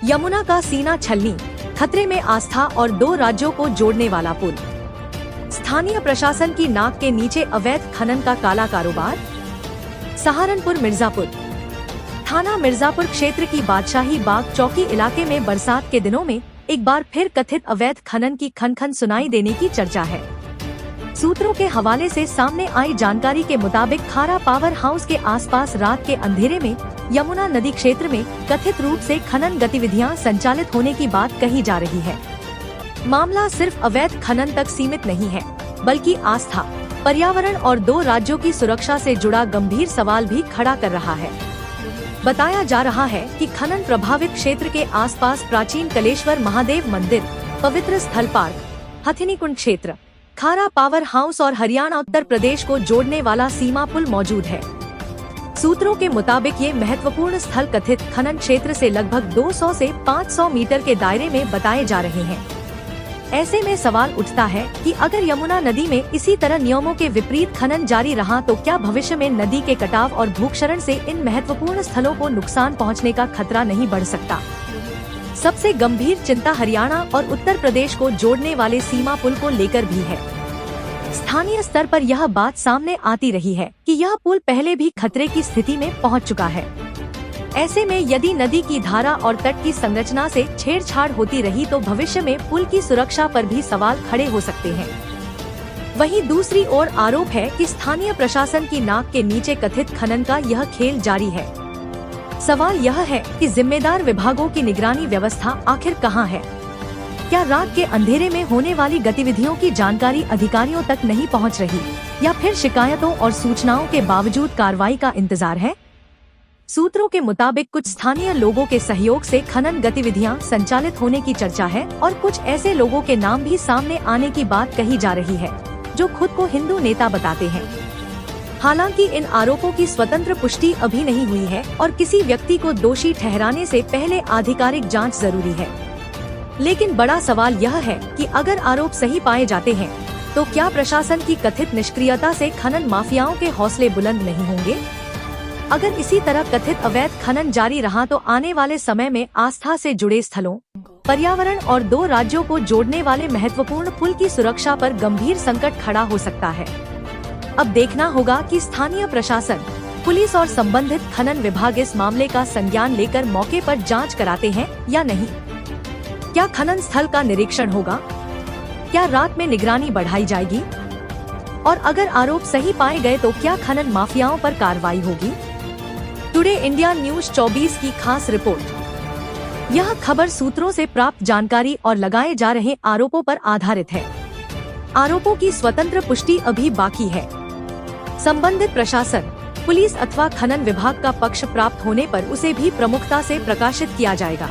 यमुना का सीना छलनी, खतरे में आस्था और 2 राज्यों को जोड़ने वाला पुल। स्थानीय प्रशासन की नाक के नीचे अवैध खनन का काला कारोबार। सहारनपुर मिर्जापुर थाना मिर्जापुर क्षेत्र की बादशाही बाग चौकी इलाके में बरसात के दिनों में एक बार फिर कथित अवैध खनन की खन सुनाई देने की चर्चा है। सूत्रों के हवाले से सामने आई जानकारी के मुताबिक खारा पावर हाउस के आसपास रात के अंधेरे में यमुना नदी क्षेत्र में कथित रूप से खनन गतिविधियां संचालित होने की बात कही जा रही है। मामला सिर्फ अवैध खनन तक सीमित नहीं है, बल्कि आस्था, पर्यावरण और 2 राज्यों की सुरक्षा से जुड़ा गंभीर सवाल भी खड़ा कर रहा है। बताया जा रहा है कि खनन प्रभावित क्षेत्र के आसपास प्राचीन कलेश्वर महादेव मंदिर, पवित्र स्थल पार्क, हथिनीकुंड क्षेत्र, खारा पावर हाउस और हरियाणा उत्तर प्रदेश को जोड़ने वाला सीमा पुल मौजूद है। सूत्रों के मुताबिक ये महत्वपूर्ण स्थल कथित खनन क्षेत्र से लगभग 200 से 500 मीटर के दायरे में बताए जा रहे हैं। ऐसे में सवाल उठता है कि अगर यमुना नदी में इसी तरह नियमों के विपरीत खनन जारी रहा तो क्या भविष्य में नदी के कटाव और भूक्षरण से इन महत्वपूर्ण स्थलों को नुकसान पहुंचने का खतरा नहीं बढ़ सकता। सबसे गंभीर चिंता हरियाणा और उत्तर प्रदेश को जोड़ने वाले सीमा पुल को लेकर भी है। स्थानीय स्तर पर यह बात सामने आती रही है कि यह पुल पहले भी खतरे की स्थिति में पहुंच चुका है। ऐसे में यदि नदी की धारा और तट की संरचना से छेड़छाड़ होती रही तो भविष्य में पुल की सुरक्षा पर भी सवाल खड़े हो सकते हैं। वहीं दूसरी ओर आरोप है कि स्थानीय प्रशासन की नाक के नीचे कथित खनन का यह खेल जारी है। सवाल यह है कि जिम्मेदार विभागों की निगरानी व्यवस्था आखिर कहां है? क्या रात के अंधेरे में होने वाली गतिविधियों की जानकारी अधिकारियों तक नहीं पहुंच रही, या फिर शिकायतों और सूचनाओं के बावजूद कार्रवाई का इंतजार है? सूत्रों के मुताबिक कुछ स्थानीय लोगों के सहयोग से खनन गतिविधियां संचालित होने की चर्चा है और कुछ ऐसे लोगों के नाम भी सामने आने की बात कही जा रही है जो खुद को हिंदू नेता बताते हैं। हालांकि इन आरोपों की स्वतंत्र पुष्टि अभी नहीं हुई है और किसी व्यक्ति को दोषी ठहराने से पहले आधिकारिक जांच जरूरी है। लेकिन बड़ा सवाल यह है कि अगर आरोप सही पाए जाते हैं तो क्या प्रशासन की कथित निष्क्रियता से खनन माफियाओं के हौसले बुलंद नहीं होंगे? अगर इसी तरह कथित अवैध खनन जारी रहा तो आने वाले समय में आस्था से जुड़े स्थलों, पर्यावरण और 2 राज्यों को जोड़ने वाले महत्वपूर्ण पुल की सुरक्षा पर गंभीर संकट खड़ा हो सकता है। अब देखना होगा कि स्थानीय प्रशासन, पुलिस और संबंधित खनन विभाग इस मामले का संज्ञान लेकर मौके पर जांच कराते हैं या नहीं। क्या खनन स्थल का निरीक्षण होगा? क्या रात में निगरानी बढ़ाई जाएगी? और अगर आरोप सही पाए गए तो क्या खनन माफियाओं पर कार्रवाई होगी? टुडे इंडिया न्यूज 24 की खास रिपोर्ट। यह खबर सूत्रों से प्राप्त जानकारी और लगाए जा रहे आरोपों पर आधारित है। आरोपों की स्वतंत्र पुष्टि अभी बाकी है। संबंधित प्रशासन, पुलिस अथवा खनन विभाग का पक्ष प्राप्त होने पर उसे भी प्रमुखता से प्रकाशित किया जाएगा।